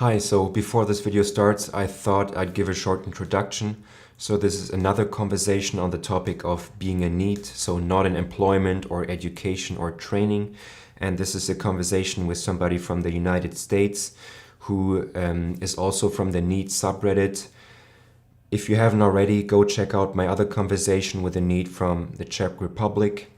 Hi, so before this video starts, I thought I'd give a short introduction. So this is another conversation on the topic of being a NEET, so not in employment or education or training. And this is a conversation with somebody from the United States who is also from the NEET subreddit. If you haven't already, go check out my other conversation with a NEET from the Czech Republic.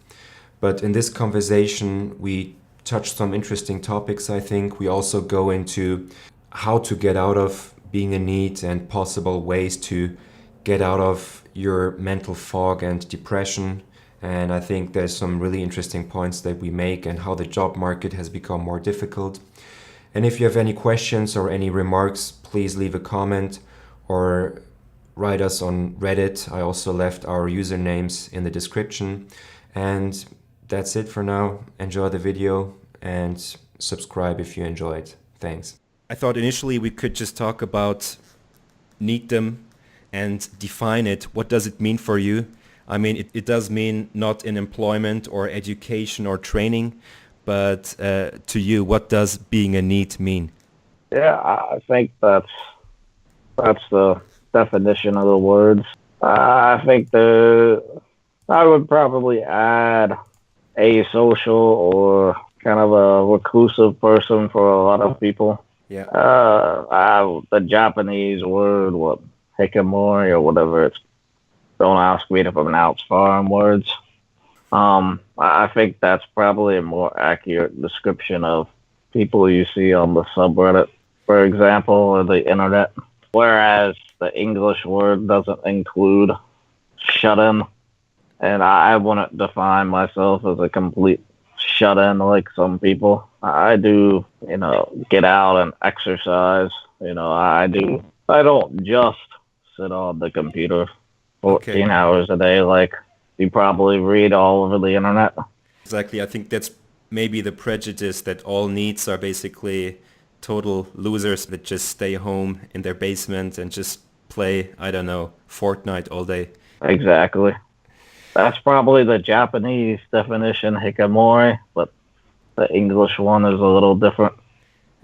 But in this conversation, we touched some interesting topics, I think. We also go into how to get out of being a NEET and possible ways to get out of your mental fog and depression. And I think there's some really interesting points that we make and how the job market has become more difficult. And if you have any questions or any remarks, please leave a comment or write us on Reddit. I also left our usernames in the description. And that's it for now. Enjoy the video and subscribe if you enjoyed. Thanks. I thought initially we could just talk about NEETdom and define it. What does it mean for you? I mean, it does mean not in employment or education or training, but to you, what does being a NEET mean? Yeah, I think that's the definition of the words. I think I would probably add asocial or kind of a reclusive person for a lot of people. Yeah. The Japanese word, hikikomori or whatever it's. Don't ask me to pronounce foreign words. I think that's probably a more accurate description of people you see on the subreddit, for example, or the internet. Whereas the English word doesn't include shut-in, and I wouldn't define myself as a complete shut-in like some people. I do, get out and exercise. I don't just sit on the computer 14 hours a day like you probably read all over the internet. Exactly. I think that's maybe the prejudice that all NEETs are basically total losers that just stay home in their basement and just play, I don't know, Fortnite all day. Exactly. That's probably the Japanese definition, hikikomori, but the English one is a little different.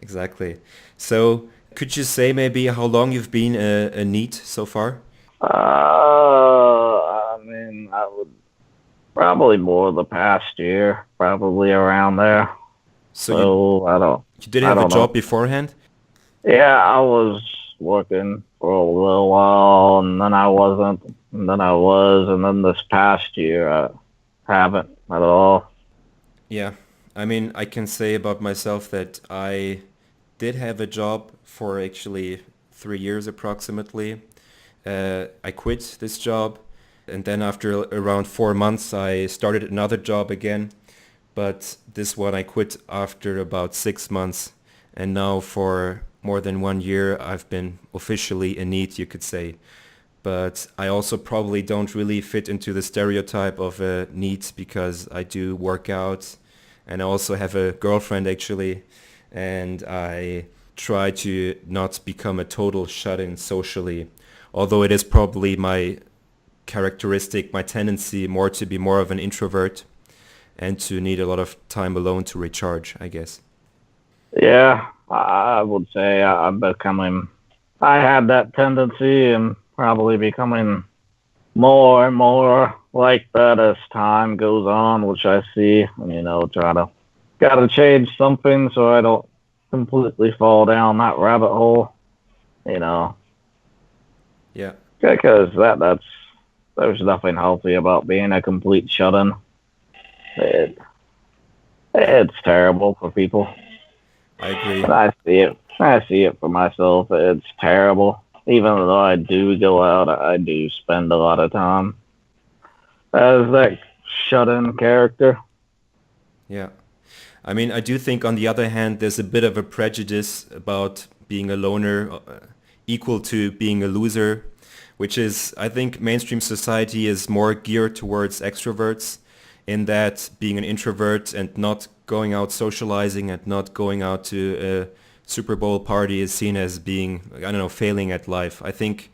Exactly. So could you say maybe how long you've been a NEET so far? I would probably more the past year, probably around there. So I don't. You did have a job beforehand? Yeah, I was working for a little while, and then I wasn't, and then I was, and then this past year I haven't at all. Yeah, I mean, I can say about myself that I did have a job for actually 3 years approximately. I quit this job, and then after around 4 months I started another job again, but this one I quit after about 6 months, and now for more than 1 year I've been officially a NEET, you could say. But I also probably don't really fit into the stereotype of a NEET because I do work out, and I also have a girlfriend actually, and I try to not become a total shut-in socially, although it is probably my characteristic, my tendency more to be more of an introvert and to need a lot of time alone to recharge, I guess. Yeah, I would say I had that tendency and probably becoming more and more like that as time goes on, which I see, gotta change something so I don't completely fall down that rabbit hole, Yeah. Because there's nothing healthy about being a complete shut-in. It's terrible for people. I agree. And I see it for myself. It's terrible. Even though I do go out, I do spend a lot of time as that shut-in character. Yeah. I mean, I do think on the other hand, there's a bit of a prejudice about being a loner equal to being a loser, which is, I think mainstream society is more geared towards extroverts, in that being an introvert and not going out socializing and not going out to a Super Bowl party is seen as being, failing at life. I think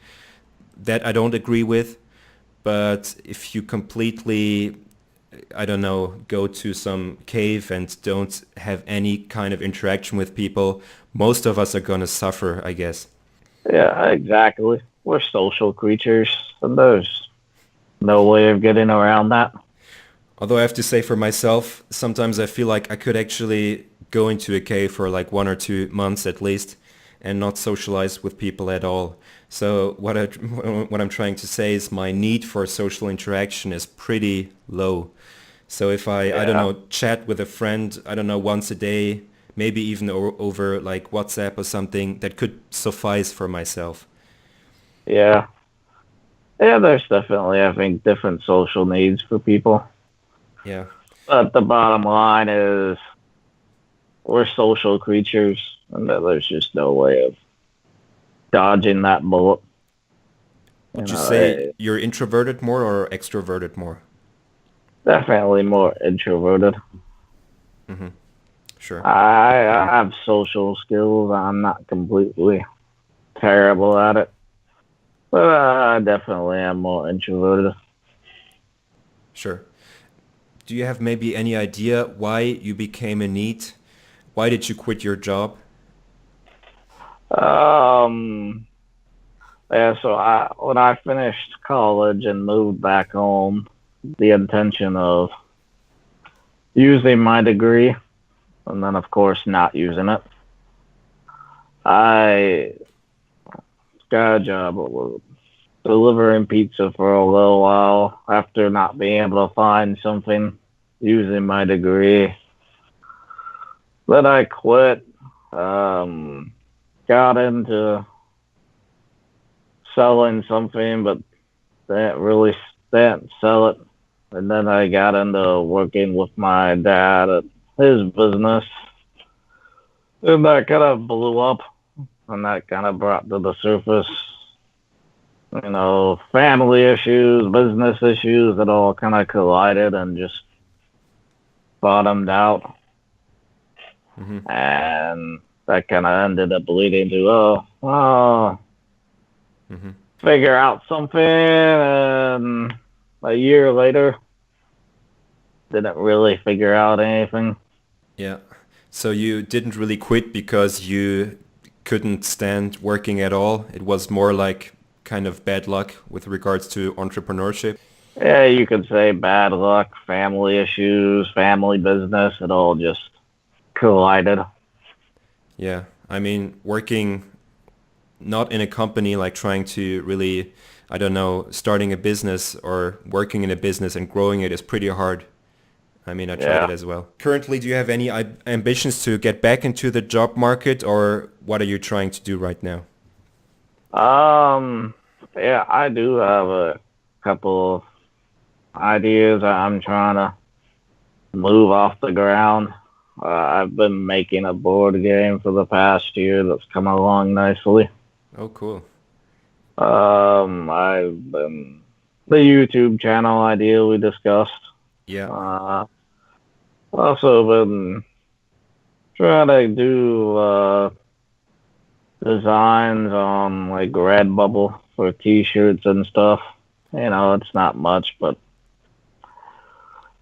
that I don't agree with, but if you completely I don't know, go to some cave and don't have any kind of interaction with people, most of us are gonna suffer, I guess. Yeah, exactly. We're social creatures, and there's no way of getting around that. Although I have to say for myself, sometimes I feel like I could actually go into a cave for like 1 or 2 months at least and not socialize with people at all. So what I'm trying to say is my need for social interaction is pretty low. So if I don't Yeah, know, chat with a friend, I don't know, once a day, maybe even over like WhatsApp or something, that could suffice for myself. yeah, yeah. There's definitely, I think, different social needs for people. Yeah. But the bottom line is, we're social creatures, and that there's just no way of dodging that bullet. Would you say Eh, you're introverted more or extroverted more? definitely more introverted. Hmm. Sure. I have social skills. I'm not completely terrible at it, but I definitely am more introverted. Sure. Do you have maybe any idea why you became a NEET? Why did you quit your job? Um, yeah. So when I finished college and moved back home, the intention of using my degree, and then of course not using it, I got a job delivering pizza for a little while after not being able to find something using my degree. Then I quit. Um, got into selling something, but didn't sell it. And then I got into working with my dad at his business, and that kind of blew up, and that kind of brought to the surface, family issues, business issues that all kind of collided and just bottomed out. Hmm. And that kind of ended up leading to, Hmm. figure out something. And a year later, didn't really figure out anything. Yeah. So you didn't really quit because you couldn't stand working at all. It was more like kind of bad luck with regards to entrepreneurship. Yeah, you could say bad luck, family issues, family business. It all just collided. Yeah. I mean, working not in a company, like trying to really, I don't know, starting a business or working in a business and growing it is pretty hard. I mean, I tried it Yeah. as well. Currently, do you have any ambitions to get back into the job market, or what are you trying to do right now? Um, yeah, I do have a couple of ideas I'm trying to move off the ground. I've been making a board game for the past year that's come along nicely. Oh, cool. I've been the YouTube channel idea we discussed. Yeah. Uh, also been trying to do designs on like Redbubble for T-shirts and stuff. It's not much, but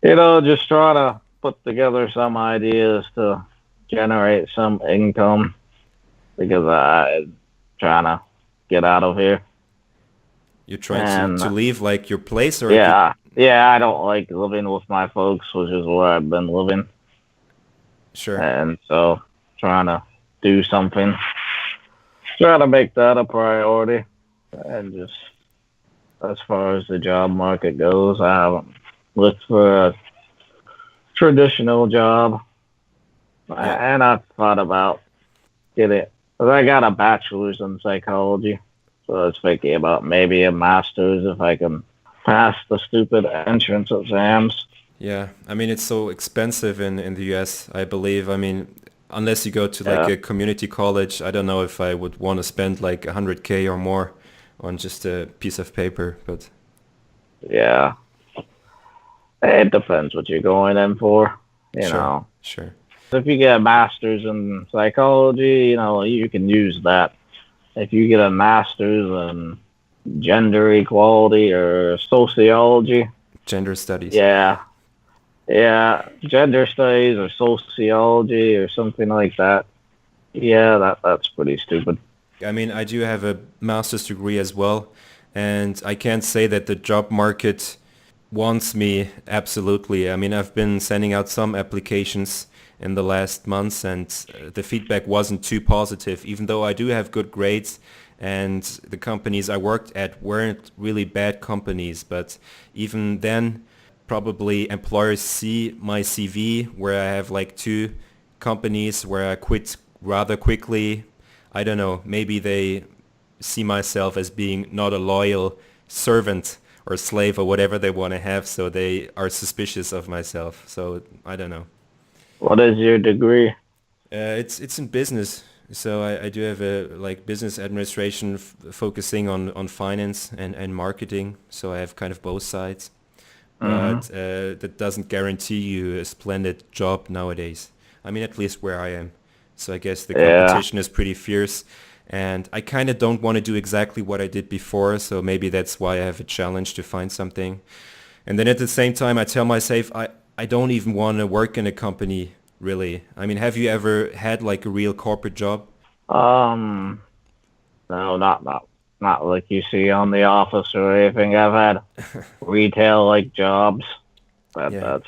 just trying to put together some ideas to generate some income because I'm trying to get out of here. You're trying And to leave like your place, or you? yeah, I don't like living with my folks, which is where I've been living. Sure. And so trying to do something, trying to make that a priority. And just as far as the job market goes, I haven't looked for a traditional job. Yeah. And I've thought about getting, because I got a bachelor's in psychology. So I was thinking about maybe a master's if I can pass the stupid entrance exams. Yeah. I mean, it's so expensive in the US, I believe. I mean, unless you go to like Yeah, a community college, I don't know if I would want to spend like 100K or more on just a piece of paper, but yeah. It depends what you're going in for. You sure. know, Sure. if you get a master's in psychology, you can use that. If you get a master's in gender equality or sociology, Gender studies. yeah, Yeah, gender studies or sociology or something like that. Yeah, that's pretty stupid. I mean, I do have a master's degree as well, and I can't say that the job market wants me absolutely. I mean, I've been sending out some applications in the last months, and the feedback wasn't too positive, even though I do have good grades, and the companies I worked at weren't really bad companies. But even then, probably employers see my CV where I have like two companies where I quit rather quickly. I don't know, maybe they see myself as being not a loyal servant or slave or whatever they want to have, so they are suspicious of myself. So I don't know. What is your degree? It's in business, so I do have a like business administration focusing on finance and marketing. So I have kind of both sides, Mm-hmm. but that doesn't guarantee you a splendid job nowadays. I mean, at least where I am. So I guess the Yeah. competition is pretty fierce, and I kind of don't want to do exactly what I did before. So maybe that's why I have a challenge to find something. And then at the same time, I tell myself I don't even want to work in a company really. I mean, have you ever had like a real corporate job? Um. No, not like you see on The Office or anything. I've had retail like jobs. Yeah. That's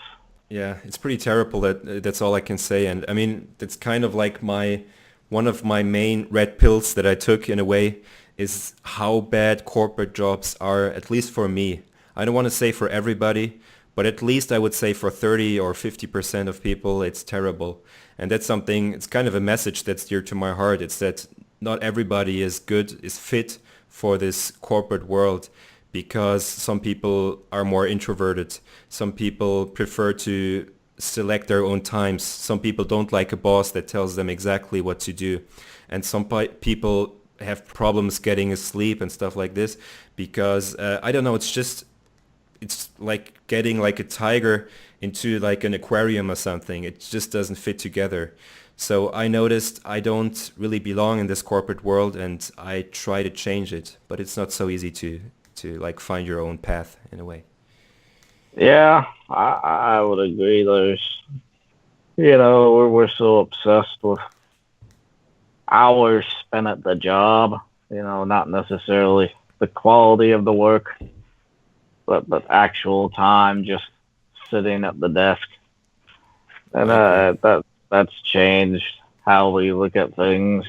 Yeah, it's pretty terrible. That's all I can say. And I mean, that's kind of like my one of my main red pills that I took in a way is how bad corporate jobs are, at least for me. I don't want to say for everybody, but at least I would say for 30 or 50% of people, it's terrible. And that's something, it's kind of a message that's dear to my heart. It's that not everybody is fit for this corporate world because some people are more introverted. Some people prefer to select their own times. Some people don't like a boss that tells them exactly what to do. And some people have problems getting asleep and stuff like this because I don't know, it's like getting like a tiger into like an aquarium or something. It just doesn't fit together. So I noticed I don't really belong in this corporate world and I try to change it, but it's not so easy to like find your own path in a way. yeah. I would agree. We're so obsessed with hours spent at the job. Not necessarily the quality of the work, but actual time just sitting at the desk, and I agree. that's changed how we look at things.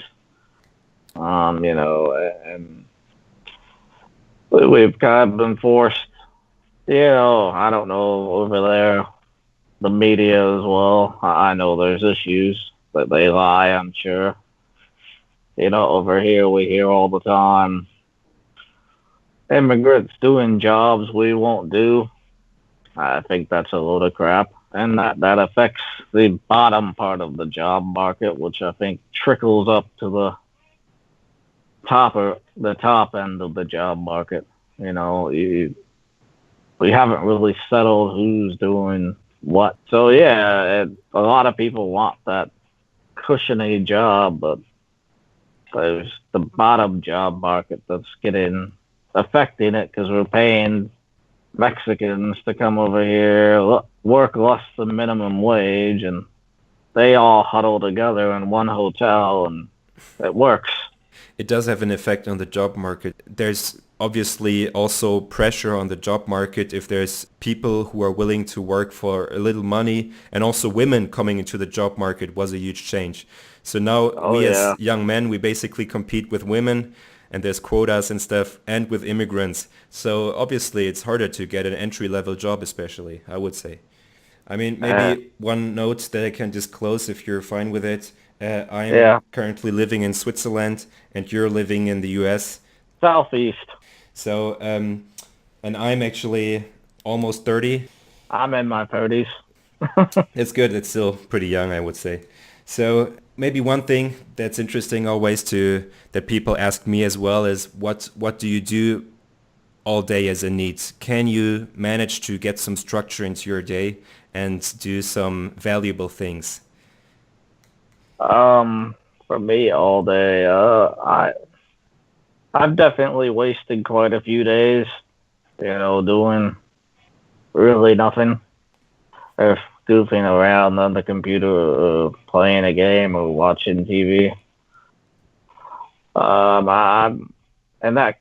And we've kind of been forced. I don't know over there the media as well. I know there's issues that they lie. I'm sure. Over here we hear all the time immigrants doing jobs we won't do. I think that's a load of crap. And that affects the bottom part of the job market, which I think trickles up to the top end of the job market. We haven't really settled who's doing what. So yeah, a lot of people want that cushiony job, but there's the bottom job market that's getting affecting it because we're paying Mexicans to come over here, work less than minimum wage, and they all huddle together in one hotel, and it works. It does have an effect on the job market. There's obviously also pressure on the job market if there's people who are willing to work for a little money, and also women coming into the job market was a huge change. So now Oh we as yeah, young men, we basically compete with women and there's quotas and stuff and with immigrants. So obviously it's harder to get an entry level job especially, I would say. I mean, uh, maybe one note that I can disclose if you're fine with it. I'm yeah. currently living in Switzerland and you're living in the US. Southeast. So, and I'm actually almost 30. I'm in my 30s. It's good. It's still pretty young, I would say. So maybe one thing that's interesting always to that people ask me as well is what do you do all day as a NEET? Can you manage to get some structure into your day and do some valuable things? Um, for me all day, I've definitely wasted quite a few days, doing really nothing. Or goofing around on the computer or playing a game or watching TV. I'm and that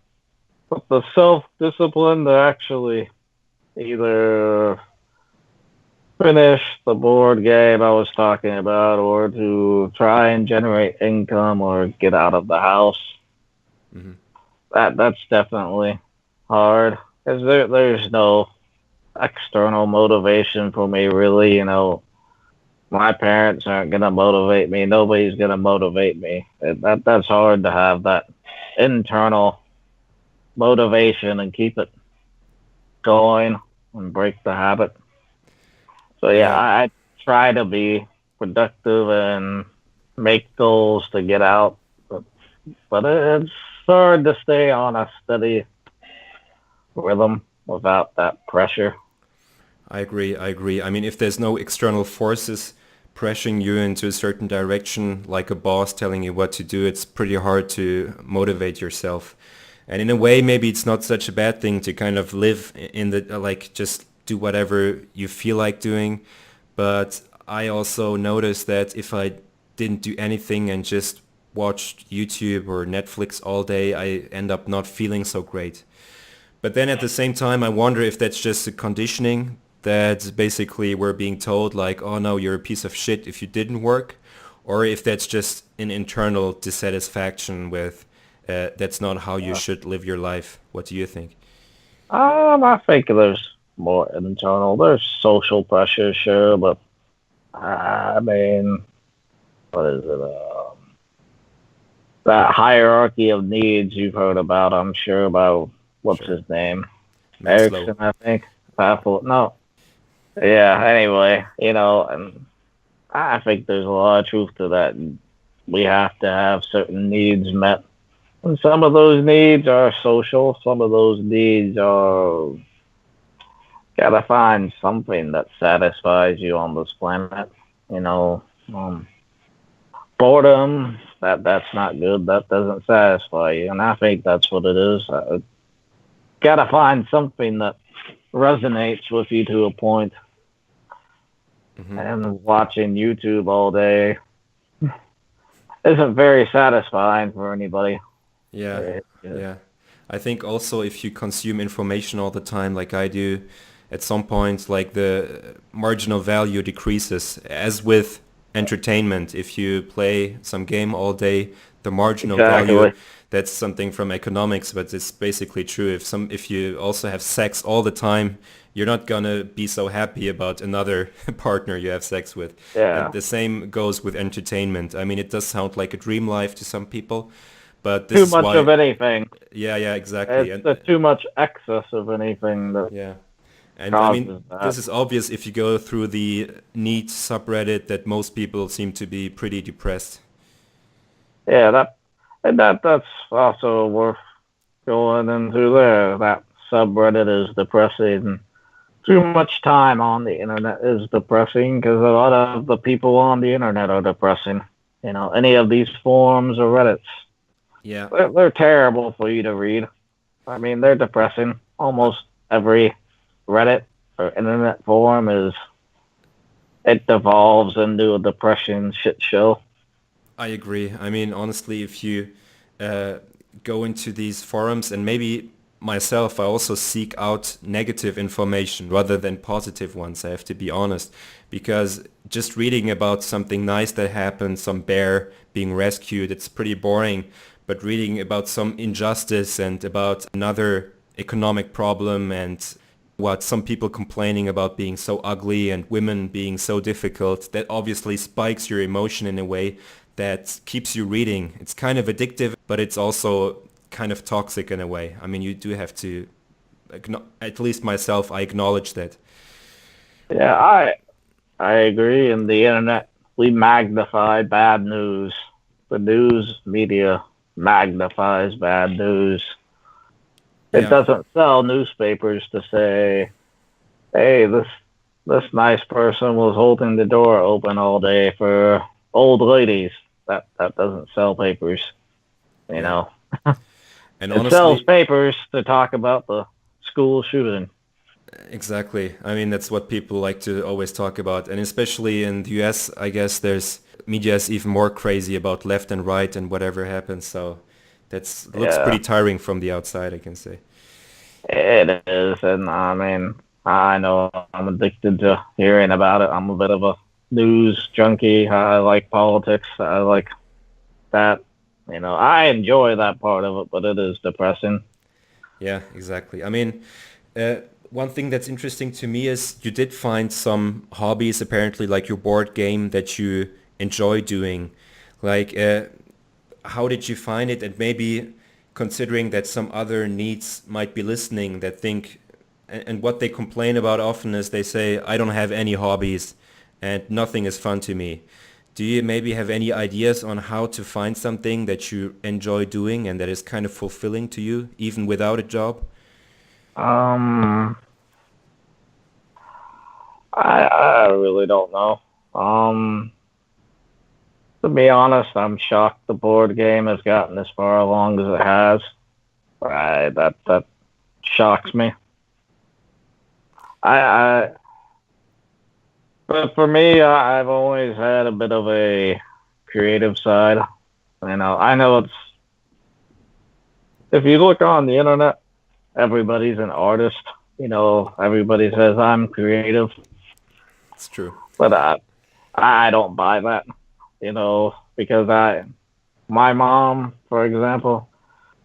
but the self discipline to actually either finish the board game I was talking about or to try and generate income or get out of the house. Hmm. That's definitely hard because there's no external motivation for me really. My parents aren't gonna motivate me. Nobody's gonna motivate me. That's hard to have that internal motivation and keep it going and break the habit. So yeah, Yeah, I try to be productive and make goals to get out, but it's hard to stay on a steady rhythm without that pressure. I agree. I agree. I mean, if there's no external forces pressuring you into a certain direction, like a boss telling you what to do, it's pretty hard to motivate yourself. And in a way, maybe it's not such a bad thing to kind of live in the, like, just do whatever you feel like doing. But I also noticed that if I didn't do anything and just watched YouTube or Netflix all day, I end up not feeling so great. But then at the same time, I wonder if that's just a conditioning that basically we're being told like, oh no, you're a piece of shit if you didn't work, or if that's just an internal dissatisfaction with that's not how you Uh, should live your life. What do you think? I think there's more internal. There's social pressure, sure, but I mean, what is it? That hierarchy of needs you've heard about, I'm sure, about what's Sure. his name? Maslow. Erickson, I think. Pathol. No. Yeah, anyway, and I think there's a lot of truth to that. We have to have certain needs met. And some of those needs are social, some of those needs are gotta find something that satisfies you on this planet. You know, um, boredom, that's not good. That doesn't satisfy you. And I think that's what it is. Gotta find something that resonates with you to a point. Hmm. And watching YouTube all day isn't very satisfying for anybody. Yeah, It- it- yeah. I think also if you consume information all the time like I do, at some point like the marginal value decreases. As with entertainment, if you play some game all day, the marginal value, Exactly. that's something from economics, but it's basically true. If you also have sex all the time, you're not gonna be so happy about another partner you have sex with. And Yeah. the same goes with entertainment. I mean, it does sound like a dream life to some people, but this Too is much why, of anything. yeah, yeah, exactly. It's And the too much excess of anything that yeah. And I mean, causes that. this is obvious if you go through the NEET subreddit that most people seem to be pretty depressed. Yeah, that's also worth going into there. That subreddit is depressing. Too much time on the internet is depressing because a lot of the people on the internet are depressing. Any of these forums or Reddits, Yeah, they're terrible for you to read. I mean, they're depressing. I, Almost every Reddit or internet forum it devolves into a depression shit show. I agree. I mean, honestly, if you uh, go into these forums and maybe myself, I also seek out negative information rather than positive ones. I have to be honest, because just reading about something nice that happened, some bear being rescued, it's pretty boring. But reading about some injustice and about another economic problem and what some people complaining about being so ugly and women being so difficult, that obviously spikes your emotion in a way that keeps you reading. It's kind of addictive, but it's also kind of toxic in a way. I mean, you do have to, at least myself, I acknowledge that. Yeah, I agree. In the internet, we magnify bad news. The news media magnifies bad news. It Yeah, doesn't sell newspapers to say, "Hey, this nice person was holding the door open all day for old ladies." That doesn't sell papers. You yeah. know, And it sells honestly, papers to talk about the school shooting. Exactly. I mean, that's what people like to always talk about. And especially in the US, I guess there's media is even more crazy about left and right and whatever happens. So that's looks Yeah, pretty tiring from the outside, I can say. it is, and I mean, I know I'm addicted to hearing about it. I'm a bit of a news junkie. I like politics. I like that. I enjoy that part of it, but it is depressing. Yeah, exactly. I mean, uh, one thing that's interesting to me is you did find some hobbies, apparently, like your board game that you enjoy doing. Like, how did you find it? And maybe considering that some other needs might be listening that think, and what they complain about often is they say, I don't have any hobbies and nothing is fun to me. Do you maybe have any ideas on how to find something that you enjoy doing and that is kind of fulfilling to you, even without a job? Um, I really don't know. Um, to be honest, I'm shocked the board game has gotten as far along as it has. Right, that shocks me. I but for me, I've always had a bit of a creative side. I know it's if you look on the internet, everybody's an artist. Everybody says I'm creative, It's true. but I don't buy that. Because my mom, for example,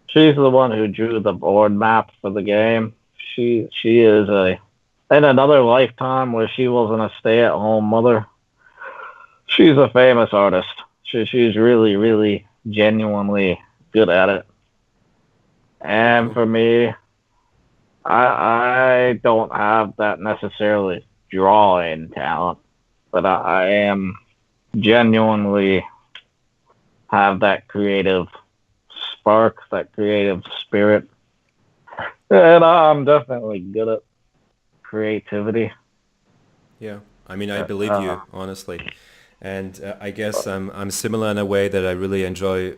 she's the one who drew the board map for the game. She is a in another lifetime where she wasn't a stay-at-home mother. She's a famous artist. She's really, really genuinely good at it. Oh, And cool. for me, I don't have that necessarily drawing talent, but I am genuinely have that creative spark, that creative spirit, and I'm definitely good at creativity. Yeah. I mean, I Uh, believe uh, you, honestly. And I guess I'm similar in a way that I really enjoy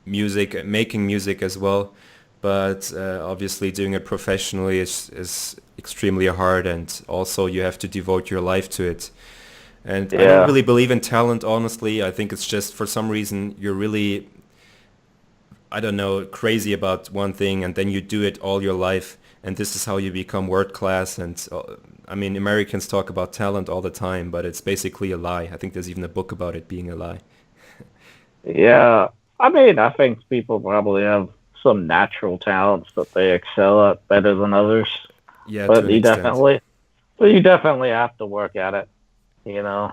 music, making music as well. But obviously doing it professionally is extremely hard, and also you have to devote your life to it. And I don't yeah, really believe in talent, honestly. I think it's just for some reason you're really, I don't know, crazy about one thing and then you do it all your life. And this is how you become world class. And I mean, Americans talk about talent all the time, but it's basically a lie. I think there's even a book about it being a lie. yeah. I mean, I think people probably have some natural talents that they excel at better than others, Yeah, to but an extent. you definitely have to work at it. You know,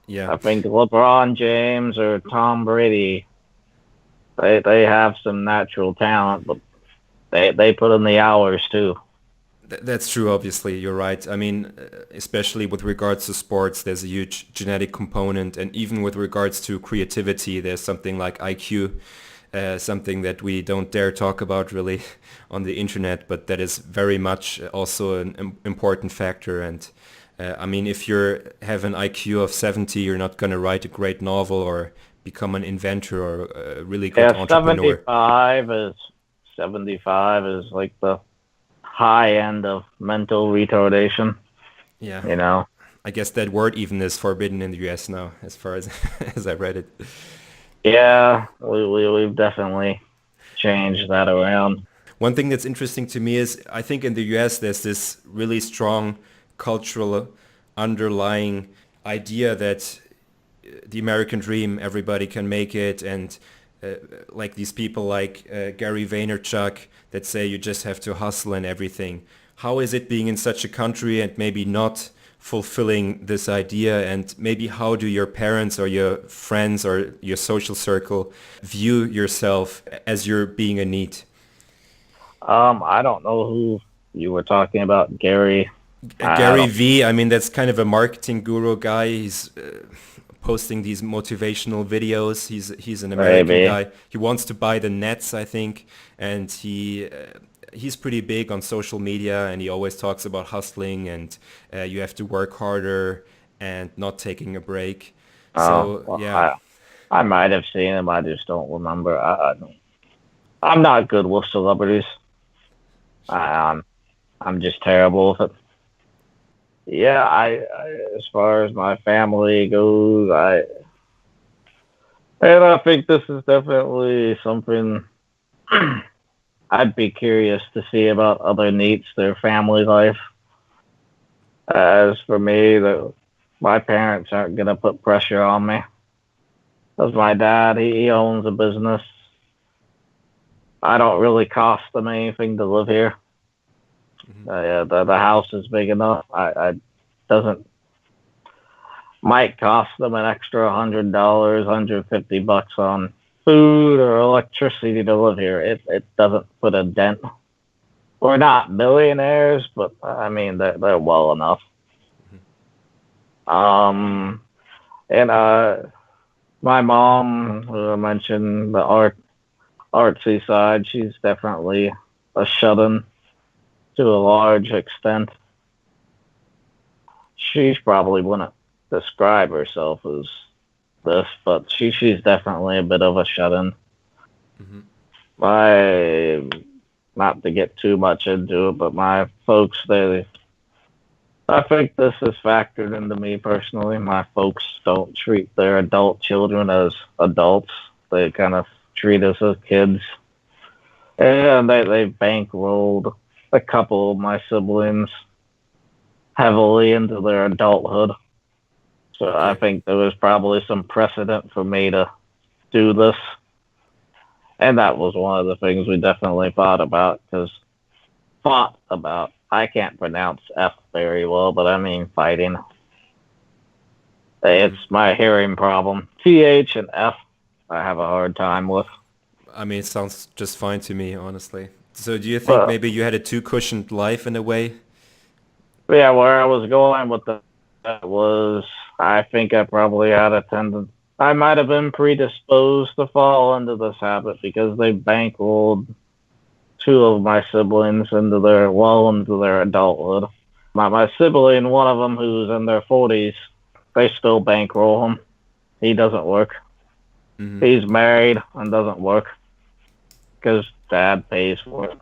Yeah. I think LeBron James or Tom Brady, they have some natural talent, but they put in the hours too. That's true, obviously. You're right. I mean, especially with regards to sports, there's a huge genetic component. And even with regards to creativity, there's something like IQ, something that we don't dare talk about really on the internet, but that is very much also an important factor. And I mean, if you have an IQ of 70, you're not going to write a great novel or become an inventor or a really good Yeah, entrepreneur. 75 is like the high end of mental retardation. Yeah. You know. I guess that word even is forbidden in the US now, as far as as I read it. Yeah, we've definitely changed that around. One thing that's interesting to me is I think in the US there's this really strong cultural underlying idea that the American dream, everybody can make it, and like these people like Gary Vaynerchuk that say you just have to hustle and everything. How is it being in such a country and maybe not fulfilling this idea, and maybe how do your parents or your friends or your social circle view yourself as you're being a NEET? I don't know who you were talking about, Gary. I Gary don't V, I mean, that's kind of a marketing guru guy. He's posting these motivational videos. He's an American maybe. guy. He wants to buy the Nets, I think, and he's pretty big on social media, and he always talks about hustling and you have to work harder and not taking a break. So Well, yeah, I might have seen him. I just don't remember. I'm not good with celebrities. sure. Um, I'm just terrible with it. Yeah, as far as my family goes, I think this is definitely something I'd be curious to see about other NEETs, their family life. As for me, my parents aren't gonna put pressure on me. Because my dad, he owns a business. I don't really cost them anything to live here. Hmm. Yeah, the house is big enough. I doesn't might cost them an extra $100, $150 on food or electricity to live here. It doesn't put a dent. We're not millionaires, but I mean they're well enough. Hmm. Um, and my mom, who I mentioned the artsy side, she's definitely a shut-in to a large extent. She probably wouldn't describe herself as this, but she's definitely a bit of a shut-in. Hmm. My Not to get too much into it, but my folks, they I think this is factored into me personally. My folks don't treat their adult children as adults. They kind of treat us as kids. And they bankrolled a couple of my siblings heavily into their adulthood. So I Okay. think there was probably some precedent for me to do this. And that was one of the things we definitely fought about. I can't pronounce F very well, but I mean fighting. It's Hmm. my hearing problem. TH and F, I have a hard time with. I mean, it sounds just fine to me, honestly. So do you think But maybe you had a too cushioned life in a way? yeah, where I was going with that was, I think I probably had a tendency. I might have been predisposed to fall into this habit because they bankrolled two of my siblings into their adulthood. My sibling, one of them who's in their 40s, they still bankroll him. He doesn't work. Hmm. He's married and doesn't work because dad pays for it.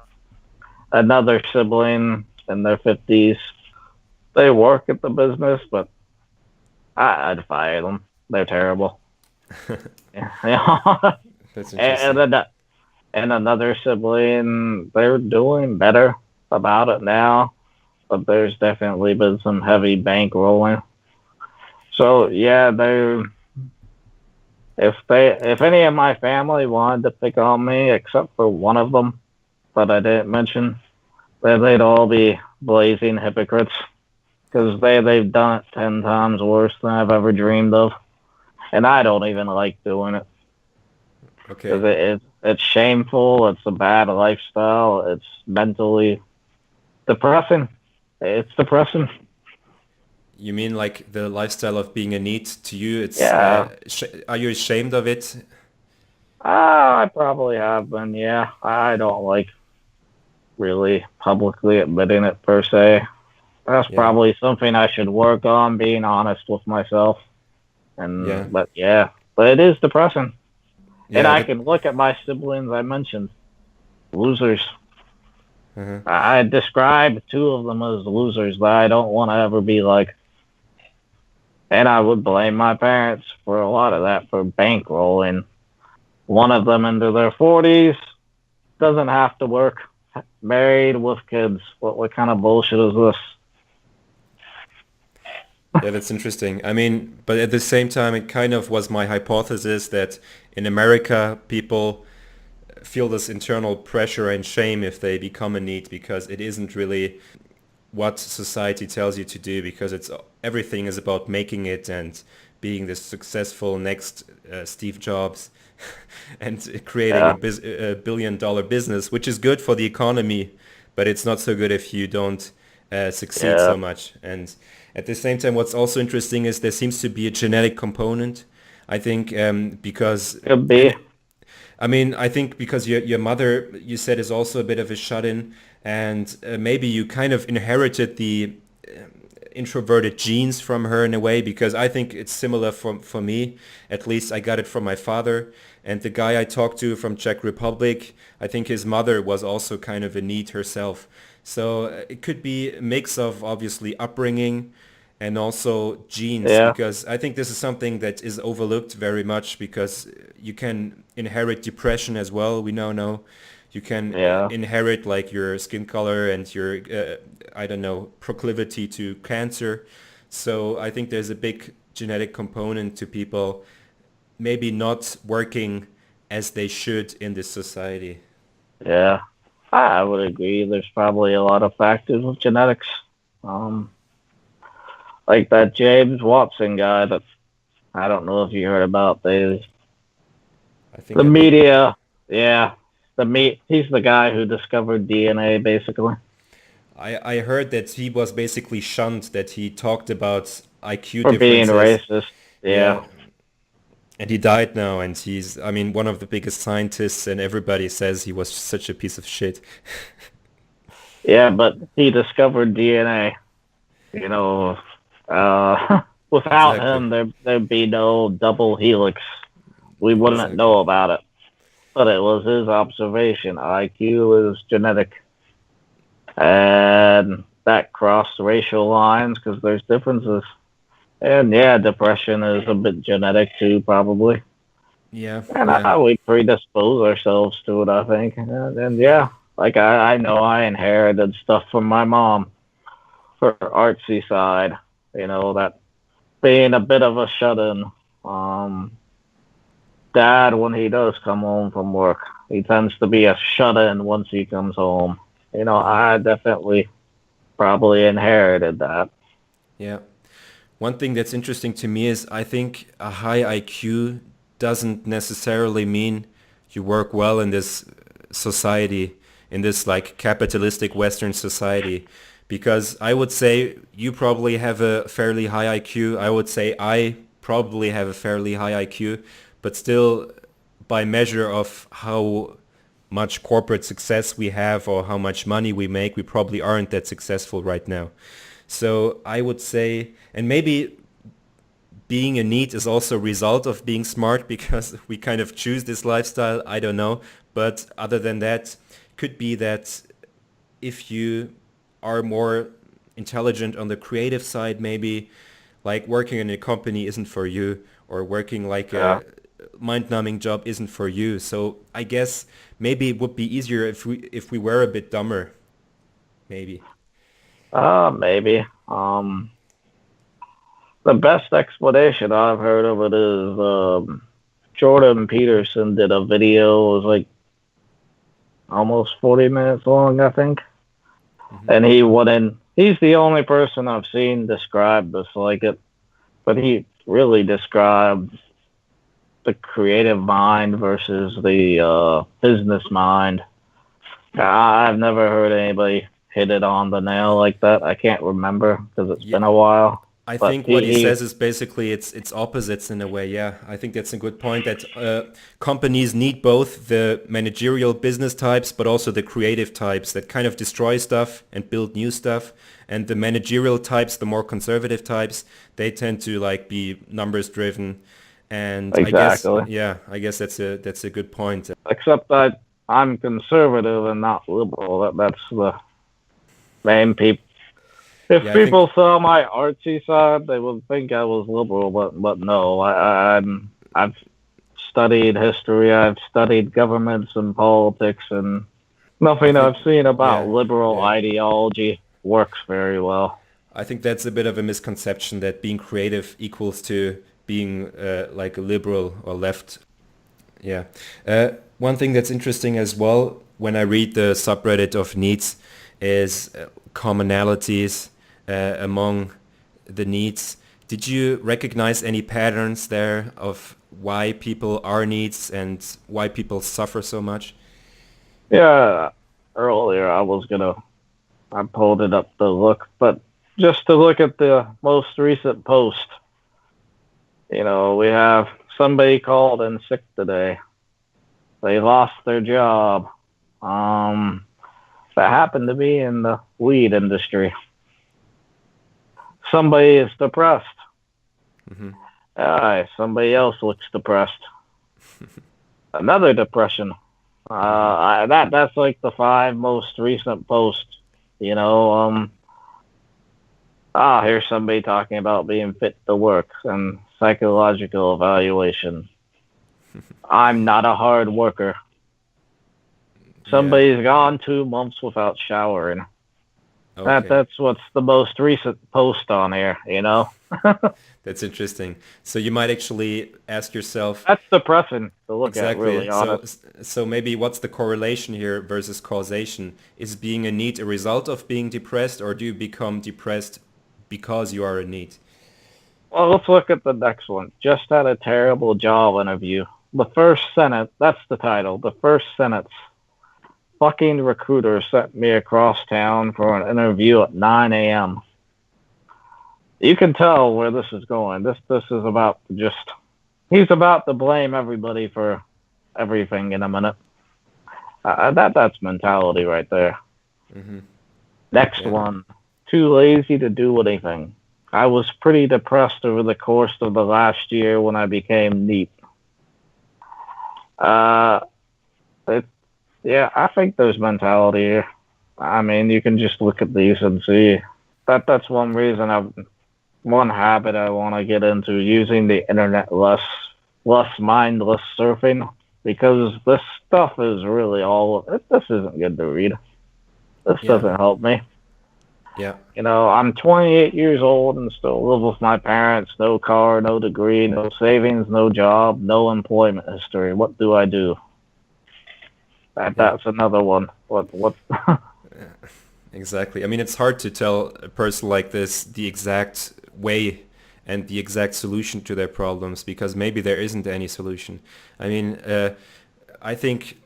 Another sibling in their 50s, they work at the business, but I'd fire them. They're terrible. Yeah. That's and, interesting. and, and another sibling, they're doing better about it now, but there's definitely been some heavy bank rolling. So yeah, they if any of my family wanted to pick on me, except for one of them that I didn't mention, then they'd all be blazing hypocrites because they've done it 10 times worse than I've ever dreamed of, and I don't even like doing it because Okay. it's shameful. It's a bad lifestyle. It's mentally depressing. It's depressing. You mean like the lifestyle of being a NEET to you? It's Yeah. are you ashamed of it? I probably have been. Yeah, I don't like really publicly admitting it per se. That's Yeah. probably something I should work on, being honest with myself. Yeah. But yeah, but it is depressing. And Yeah. I That. can look at my siblings I mentioned, losers. Uh-huh. I describe two of them as losers that I don't want to ever be like. And I would blame my parents for a lot of that for bankrolling one of them into their 40s, doesn't have to work, married with kids. What kind of bullshit is this? Yeah, that's interesting. I mean, but at the same time, it kind of was my hypothesis that in America, people feel this internal pressure and shame if they become a NEET because it isn't really what society tells you to do because it's everything is about making it and being the successful next Steve Jobs and creating Yeah, a billion-dollar business, which is good for the economy, but it's not so good if you don't succeed yeah, so much. And at the same time, what's also interesting is there seems to be a genetic component. I think because could be. and I mean, I think because your mother, you said, is also a bit of a shut-in, and maybe you kind of inherited the introverted genes from her in a way, because I think it's similar for me. At least I got it from my father. And the guy I talked to from Czech Republic, I think his mother was also kind of a NEET herself. So it could be a mix of obviously upbringing and also genes, Yeah, because I think this is something that is overlooked very much, because you can inherit depression as well. We now know you can yeah, inherit like your skin color and your I don't know, proclivity to cancer. So I think there's a big genetic component to people maybe not working as they should in this society. yeah. I would agree. There's probably a lot of factors with genetics. Um, like that James Watson guy that I don't know if you heard about. I think The I did. media, yeah, he's the guy who discovered DNA basically I heard that he was basically shunned, that he talked about IQ for being differences. racist. Yeah, Yeah, and he died now, and he's, I mean, one of the biggest scientists, and everybody says he was such a piece of shit. yeah, but he discovered DNA. You know, without Exactly. him, there'd be no double helix. We wouldn't Exactly. know about it. But it was his observation. IQ is genetic, and that crossed racial lines because there's differences. And yeah, depression is a bit genetic too, probably. Yeah, And yeah. we predispose ourselves to it, I think. And yeah, like I know I inherited stuff from my mom for her artsy side. You know, that being a bit of a shut in. Um, Dad, when he does come home from work, he tends to be a shut in once he comes home. You know, Hmm. I definitely probably inherited that. Yeah. One thing that's interesting to me is I think a high IQ doesn't necessarily mean you work well in this society, in this like capitalistic Western society. Because I would say you probably have a fairly high IQ. I would say I probably have a fairly high IQ, but still by measure of how much corporate success we have or how much money we make, we probably aren't that successful right now. So I would say, and maybe being a NEET is also a result of being smart because we kind of choose this lifestyle. I don't know. But other than that, could be that if you are more intelligent on the creative side, maybe like working in a company isn't for you, or working like Yeah. a mind-numbing job isn't for you. So I guess maybe it would be easier if we were a bit dumber, maybe. Maybe. The best explanation I've heard of it is Jordan Peterson did a video. It was like almost 40 minutes long, I think. Hmm. And he went in. He's the only person I've seen describe this like it, but he really described the creative mind versus the business mind. I've never heard anybody hit it on the nail like that. I can't remember because it's Yeah, been a while. I But think what he he says is basically it's opposites in a way. Yeah, I think that's a good point, that companies need both the managerial business types but also the creative types that kind of destroy stuff and build new stuff. And the managerial types, the more conservative types, they tend to like be numbers driven. And I guess, exactly. yeah, I guess that's a good point. Except that I'm conservative and not liberal. That's the main people. If Yeah, I think people saw my artsy side, they would think I was liberal, but no, I've studied history, I've studied governments and politics, and I nothing think I've seen about yeah, liberal yeah. ideology works very well. I think that's a bit of a misconception that being creative equals to being like a liberal or left. Yeah. One thing that's interesting as well when I read the subreddit of NEETs is commonalities among the NEETs. Did you recognize any patterns there of why people are NEETs and why people suffer so much? Yeah, earlier I pulled it up to look, but just to look at the most recent post, we have somebody called in sick today. They lost their job. Um, that happened to be in the weed industry. somebody is depressed. Hmm. Somebody else looks depressed. Another depression. Hmm. That's like the five most recent posts. You know, here's somebody talking about being fit to work and psychological evaluation. I'm not a hard worker. Yeah. Somebody's gone 2 months without showering. Okay. That's what's the most recent post on here, you know? That's interesting. So you might actually ask yourself, That's depressing to look at, exactly. really So, honest. so maybe what's the correlation here versus causation? Is being a need a result of being depressed, or do you become depressed because you are a need? Well, let's look at the next one. Just had a terrible job interview. The first sentence, that's the title. The first sentence. Fucking recruiter sent me across town for an interview at 9 a.m. You can tell where this is going. This is about to just he's about to blame everybody for everything in a minute. That's mentality right there. Hmm. Next Yeah. one. Too lazy to do anything. I was pretty depressed over the course of the last year when I became NEET. Uh, it, yeah, I think there's mentality here. I mean, you can just look at these and see that's one reason one habit I want to get into using the internet less mindless surfing because this stuff is really this isn't good to read. This Yeah. doesn't help me. Yeah. You know, I'm 28 years old and still live with my parents. No car, no degree, no savings, no job, no employment history. What do I do? Yeah. That's another one. What? Exactly. I mean, it's hard to tell a person like this the exact way and the exact solution to their problems because maybe there isn't any solution. I mean, I think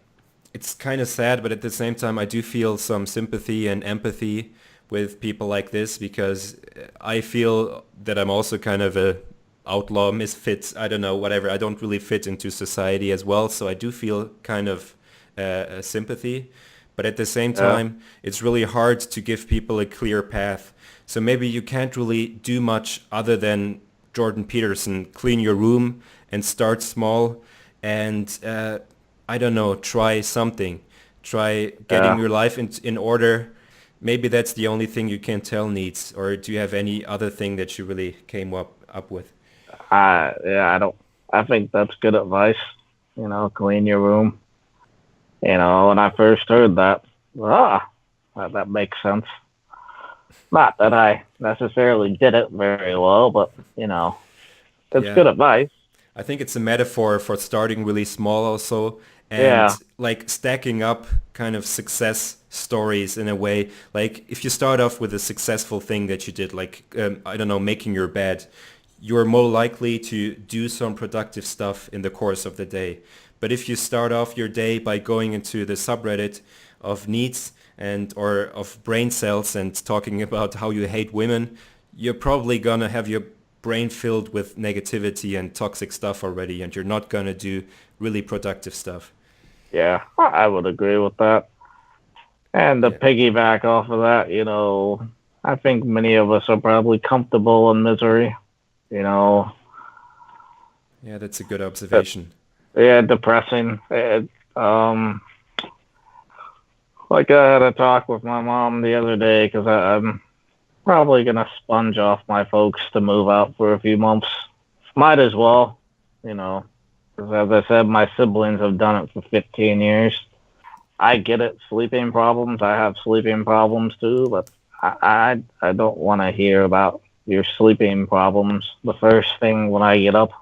it's kind of sad, but at the same time, I do feel some sympathy and empathy with people like this because I feel that I'm also kind of a outlaw misfit. I don't know, whatever. I don't really fit into society as well, so I do feel kind of sympathy. But at the same Yeah, time, it's really hard to give people a clear path. So maybe you can't really do much other than Jordan Peterson, clean your room and start small and I don't know, try something. Try getting yeah. your life in order. Maybe that's the only thing you can tell needs. Or do you have any other thing that you really came up with? I don't. I think that's good advice. You know, clean your room. You know, when I first heard that, ah, that makes sense. Not that I necessarily did it very well, but you know, it's Yeah. good advice. I think it's a metaphor for starting really small also Yeah, and like stacking up kind of success stories in a way. Like if you start off with a successful thing that you did, like, I don't know, making your bed, you're more likely to do some productive stuff in the course of the day. But if you start off your day by going into the subreddit of needs and or of brain cells and talking about how you hate women, you're probably gonna have your brain filled with negativity and toxic stuff already, and you're not gonna do really productive stuff. yeah, I would agree with that. And to Yeah, piggyback off of that, you know, I think many of us are probably comfortable in misery. You know, yeah, that's a good but observation. yeah, depressing. Like I had a talk with my mom the other day because I'm probably gonna sponge off my folks to move out for a few months. Might as well, you know, because as I said, my siblings have done it for 15 years. I get it, sleeping problems. I have sleeping problems too, but I don't want to hear about your sleeping problems the first thing when I get up.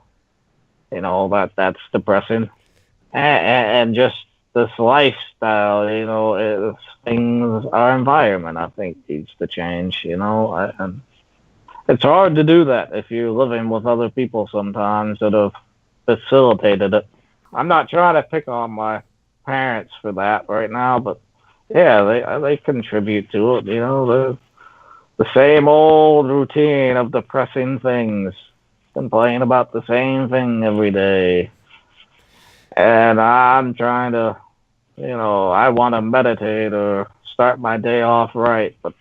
You know that's depressing, and just this lifestyle. You know, our environment. I think needs to change. You know, and it's hard to do that if you're living with other people sometimes that have facilitated it. I'm not trying to pick on my parents for that right now, but yeah, they contribute to it. You know, the same old routine of depressing things, complain about the same thing every day, and I'm trying to, you know, I want to meditate or start my day off right, but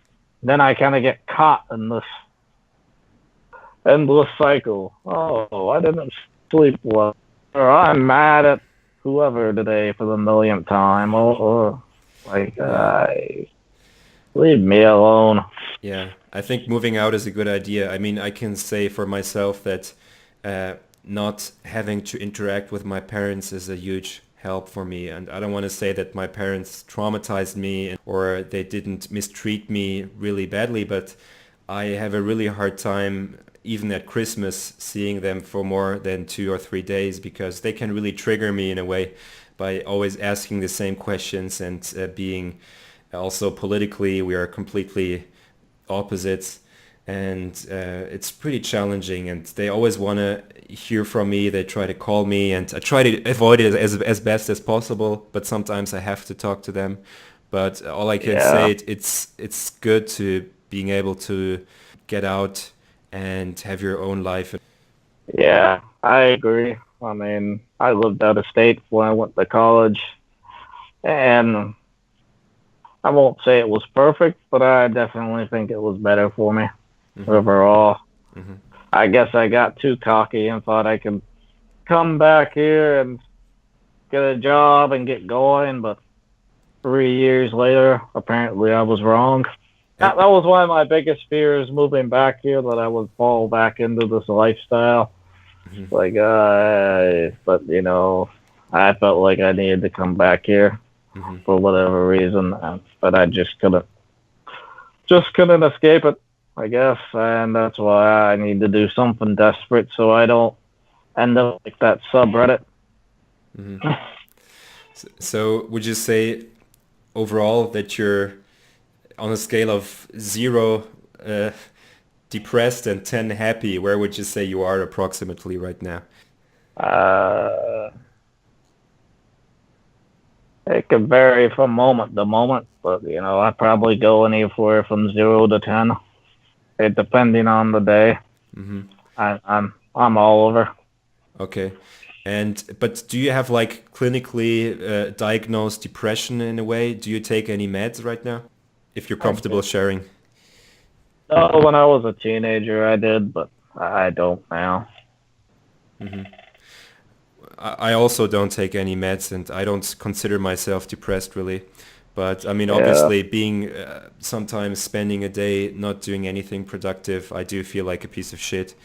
then I kind of get caught in this endless cycle. Oh, I didn't sleep well, or I'm mad at whoever today for the millionth time, or like, Yeah. leave me alone. Yeah, I think moving out is a good idea. I mean, I can say for myself that uh, not having to interact with my parents is a huge help for me. And I don't want to say that my parents traumatized me or they didn't mistreat me really badly, but I have a really hard time even at Christmas seeing them for more than 2 or 3 days because they can really trigger me in a way by always asking the same questions and being also politically we are completely opposites, and it's pretty challenging, and they always want to hear from me. They try to call me and I try to avoid it as best as possible, but sometimes I have to talk to them. But all I can Yeah, say, it's good to being able to get out and have your own life. yeah, I agree. I mean, I lived out of state when I went to college, and I won't say it was perfect, but I definitely think it was better for me Hmm. overall. Hmm. I guess I got too cocky and thought I could come back here and get a job and get going, but 3 years later, apparently I was wrong. That, And that was one of my biggest fears moving back here, that I would fall back into this lifestyle. mhm, Like, but I felt like I needed to come back here mhm. for whatever reason, but I just couldn't escape it, I guess, and that's why I need to do something desperate so I don't end up like that subreddit. Mhm. So would you say overall that you're on a scale of 0 depressed and 10 happy, where would you say you are approximately right now? Uh, it could vary from moment to moment, but I probably go anywhere from 0 to 10, it depending on the day. Hmm. I'm all over. Okay. And but do you have like clinically diagnosed depression in a way? Do you take any meds right now? If you're I comfortable did. sharing. When I was a teenager, I did, but I don't now. Hmm. I also don't take any meds and I don't consider myself depressed really. But I mean, Yeah, obviously being sometimes spending a day not doing anything productive, I do feel like a piece of shit.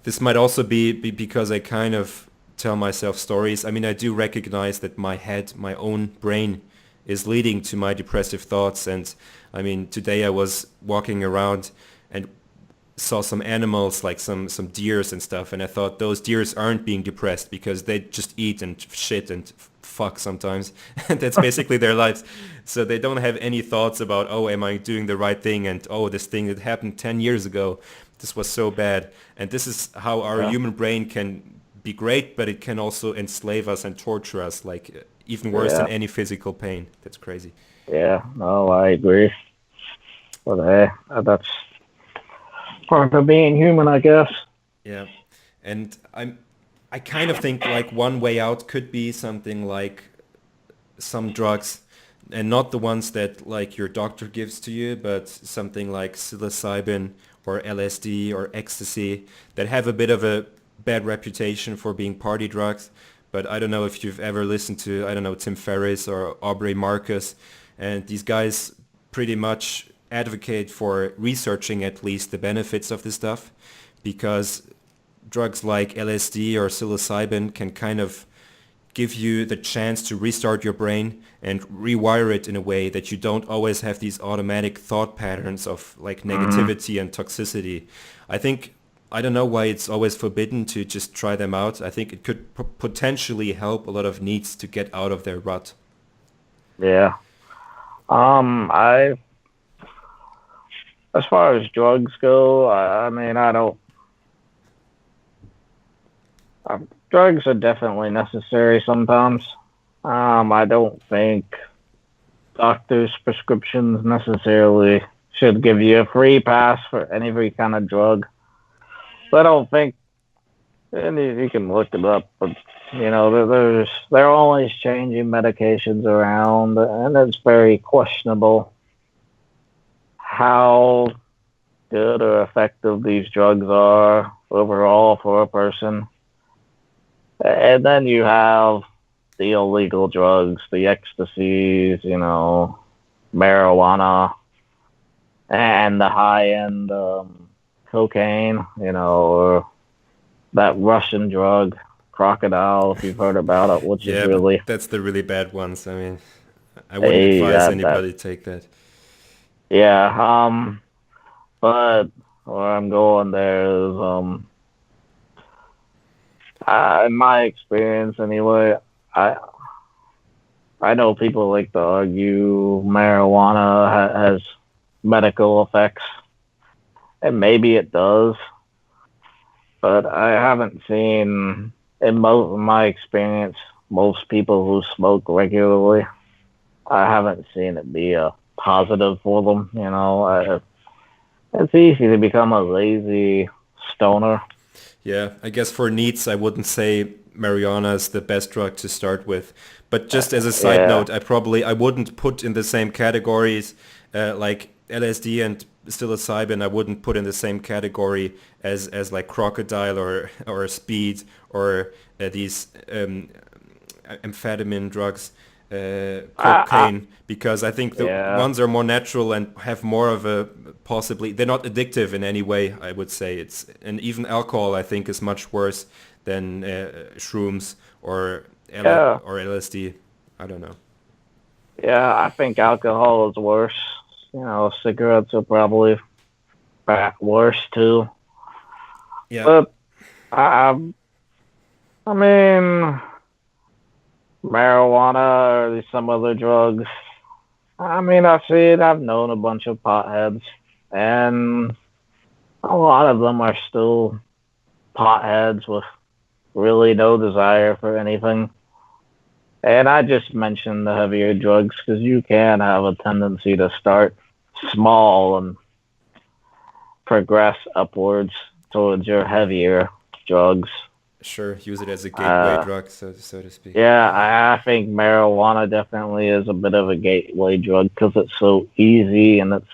This might also be because I kind of tell myself stories. I mean, I do recognize that my head, my own brain is leading to my depressive thoughts. And I mean, today I was walking around and saw some animals like some deers and stuff, and I thought those deers aren't being depressed because they just eat and shit and fuck sometimes and that's basically their lives, so they don't have any thoughts about, oh, am I doing the right thing, and oh, this thing that happened 10 years ago, this was so bad. And this is how our yeah, human brain can be great, but it can also enslave us and torture us, like even worse than yeah, any physical pain. That's crazy. yeah. No, I agree. But hey, that's part of being human, I guess. Yeah. And I kind of think like one way out could be something like some drugs, and not the ones that like your doctor gives to you, but something like psilocybin or LSD or ecstasy that have a bit of a bad reputation for being party drugs. But I don't know if you've ever listened to, I don't know, Tim Ferriss or Aubrey Marcus, and these guys pretty much advocate for researching at least the benefits of this stuff, because drugs like LSD or psilocybin can kind of give you the chance to restart your brain and rewire it in a way that you don't always have these automatic thought patterns of like Mm, negativity and toxicity. I think, I don't know why it's always forbidden to just try them out. I think it could potentially help a lot of needs to get out of their rut. yeah. I As far as drugs go, I mean, I don't. Drugs are definitely necessary sometimes. I don't think doctors' prescriptions necessarily should give you a free pass for any kind of drug. So I don't think, and you can look it up, but they're always changing medications around, and it's very questionable how good or effective these drugs are overall for a person. And then you have the illegal drugs, the ecstasies, marijuana, and the high end cocaine, or that Russian drug, crocodile, if you've heard about it, which is Yeah, but really, that's the really bad ones. I mean, I wouldn't hey, advise that, anybody to take that. yeah. But where I'm going there is, in my experience anyway, I I know people like to argue marijuana has medical effects, and maybe it does, but I haven't seen, in my experience, most people who smoke regularly, I haven't seen it be a positive for them. It's easy to become a lazy stoner. Yeah, I guess for NEETs, I wouldn't say marijuana is the best drug to start with. But just as a side Yeah. note, I wouldn't put in the same categories like LSD and psilocybin. I wouldn't put in the same category as like crocodile or speed or these amphetamine drugs, I cocaine, because I think the yeah. ones are more natural and have more of a possibly they're not addictive in any way. I would say it's and even alcohol I think is much worse than shrooms or Yeah. or LSD. I don't know. Yeah, I think alcohol is worse. Cigarettes are probably worse too. Yeah, But I, I mean, marijuana or some other drugs. I mean, I see it. I've known a bunch of potheads, and a lot of them are still potheads with really no desire for anything. And I just mentioned the heavier drugs because you can have a tendency to start small and progress upwards towards your heavier drugs. sure. Use it as a gateway Uh, drug, so to speak. yeah, I think marijuana definitely is a bit of a gateway drug because it's so easy and it's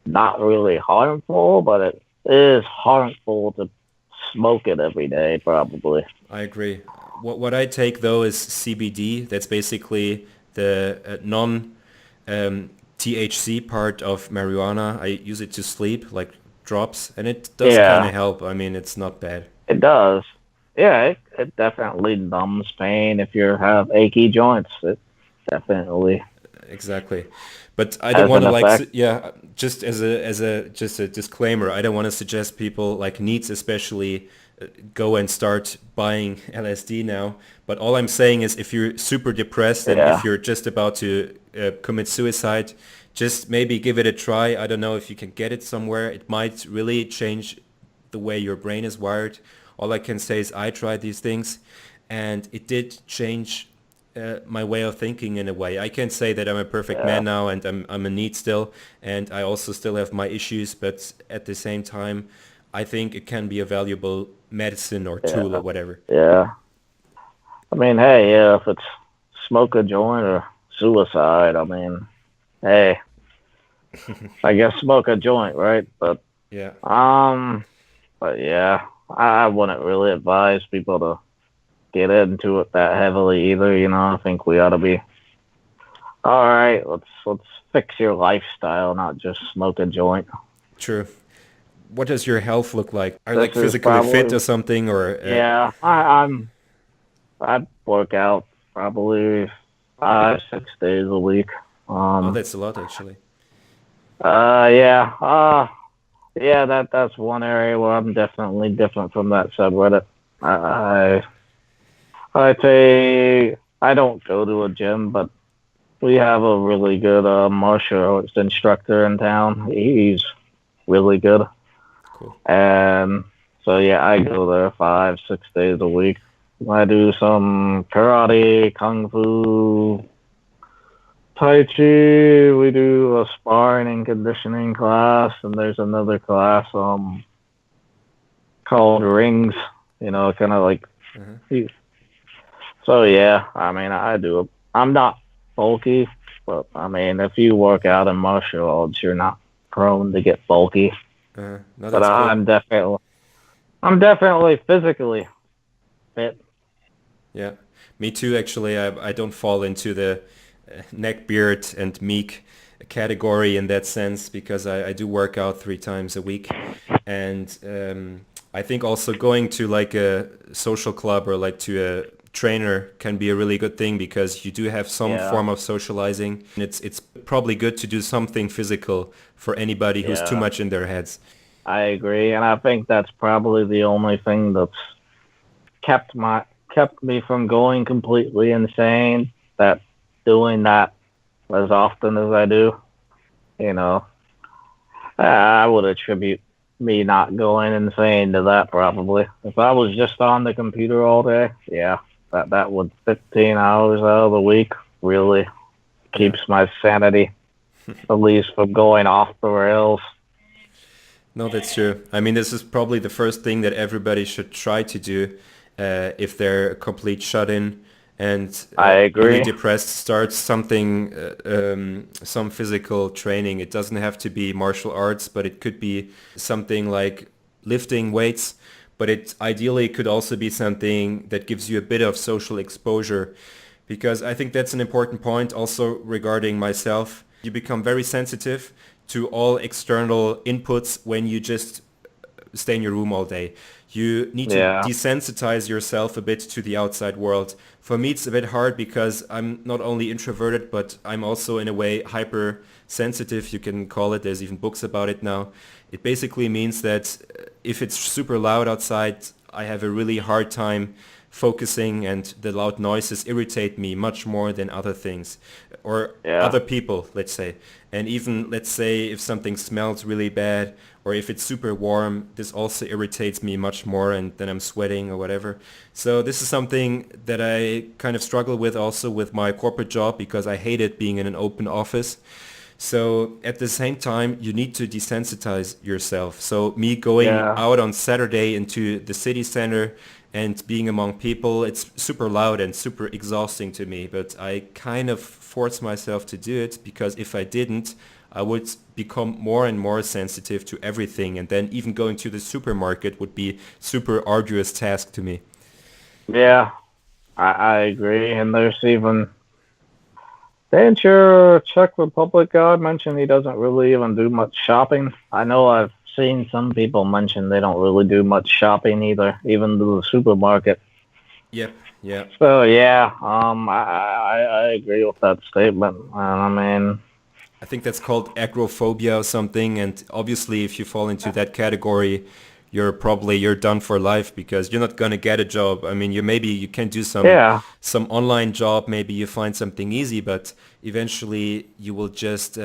not really harmful, but it is harmful to smoke it every day, probably. I agree. What I take though is CBD. That's basically the non THC part of marijuana. I use it to sleep, like drops, and it does kind Yeah, of help. I mean, it's not bad. it does. Yeah, it definitely numbs pain if you have achy joints. It definitely Exactly. But I don't has want an to like effect. yeah, just as a just a disclaimer, I don't want to suggest people like needs especially go and start buying LSD now. But all I'm saying is if you're super depressed and if Yeah, you're just about to commit suicide, just maybe give it a try. I don't know if you can get it somewhere. It might really change the way your brain is wired. All I can say is I tried these things and it did change my way of thinking in a way. I can't say that I'm a perfect yeah, man now and I'm a NEET still and I also still have my issues, but at the same time, I think it can be a valuable medicine or tool or yeah, whatever. yeah. I mean, hey, yeah, if it's smoke a joint or suicide, I mean, hey, I guess smoke a joint, right? Yeah. Um, but yeah, I wouldn't really advise people to get into it that heavily either. I think we ought to be all right. Let's fix your lifestyle, not just smoke a joint. True. What does your health look like? Are you This like is physically fit or probably something or yeah. I work out probably 5 6 days a week. oh, Um, that's a lot actually. yeah, yeah. That's one area where I'm definitely different from that subreddit. I I say I don't go to a gym, but we have a really good martial arts instructor in town. He's really good. Cool. And so yeah, I go there 5 6 days a week. I do some karate, kung fu, tai chi. We do a sparring and conditioning class, and there's another class called rings. Kind of like Uh-huh. so. Yeah, I mean, I do I'm not bulky, but I mean, if you work out in martial arts, you're not. prone to get bulky. No, But that's cool. I'm definitely physically fit. Yeah, me too. Actually, I don't fall into the neck beard and meek category in that sense because I do work out 3 times a week, and I think also going to like a social club or like to a trainer can be a really good thing because you do have some Yeah, form of socializing. And it's probably good to do something physical for anybody who's too yeah, much in their heads. I agree, and I think that's probably the only thing that's kept my kept me from going completely insane. That doing that as often as I do, you know, I would attribute me not going insane to that probably. If I was just on the computer all day, yeah, that would 15 hours out of the week really Yeah. keeps my sanity at least from going off the rails. No, that's true. I mean, this is probably the first thing that everybody should try to do if they're a complete shut-in and I really agree. depressed. Start something, some physical training. It doesn't have to be martial arts, but it could be something like lifting weights. But it ideally could also be something that gives you a bit of social exposure, because I think that's an important point also regarding myself. You become very sensitive to all external inputs when you just stay in your room all day. You need to Yeah, desensitize yourself a bit to the outside world. For me, it's a bit hard because I'm not only introverted, but I'm also in a way hypersensitive, you can call it. There's even books about it now. It basically means that if it's super loud outside, I have a really hard time focusing, and the loud noises irritate me much more than other things or yeah, other people, let's say. And even, let's say, if something smells really bad or if it's super warm, this also irritates me much more, and then I'm sweating or whatever. So this is something that I kind of struggle with also with my corporate job because I hated being in an open office. So at the same time, you need to desensitize yourself. So me going yeah, out on Saturday into the city center and being among people, it's super loud and super exhausting to me. But I kind of force myself to do it because if I didn't, I would become more and more sensitive to everything. And then even going to the supermarket would be super arduous task to me. yeah. I agree. And there's even didn't your Czech Republic guy mention he doesn't really even do much shopping? I know I've seen some people mention they don't really do much shopping either, even to the supermarket. Yep, yeah. So yeah, I agree with that statement. I mean, I think that's called agoraphobia or something. And obviously, if you fall into that category, you're done for life because you're not gonna get a job. I mean, you can do yeah, some online job. Maybe you find something easy, but eventually you will just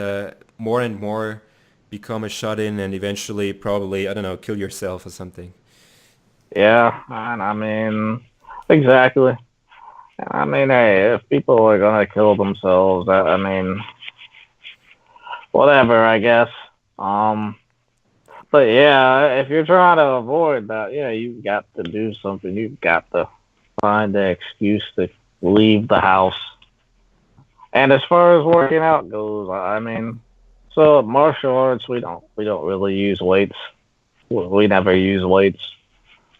more and more become a shut-in, and eventually probably I don't know kill yourself or something. yeah, and I mean, exactly. I mean, hey, if people are gonna kill themselves, I mean, whatever, I guess. Um, but yeah, if you're trying to avoid that, yeah, you've got to do something. You've got to find an excuse to leave the house. And as far as working out goes, I mean, so martial arts, we don't really use weights. We never use weights.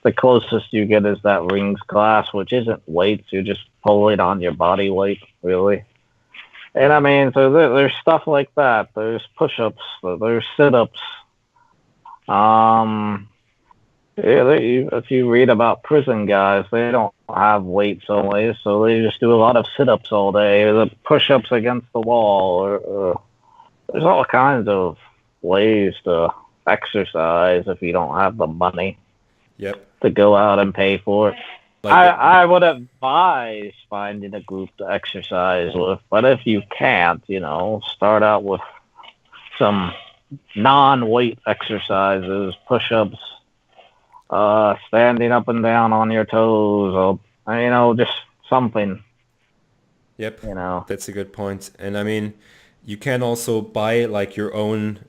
The closest you get is that rings class, which isn't weights. You just pull it on your body weight, really. And I mean, so there's stuff like that. There's push-ups. There's sit-ups. Um, yeah, if you read about prison guys, they don't have weights always, so they just do a lot of sit-ups all day, or the push-ups against the wall, or there's all kinds of ways to exercise if you don't have the money Yep. to go out and pay for it. Like I would advise finding a group to exercise with, but if you can't, start out with some non-weight exercises, push-ups, standing up and down on your toes, or just something, yep, you know. that's a good point. And I mean, you can also buy like your own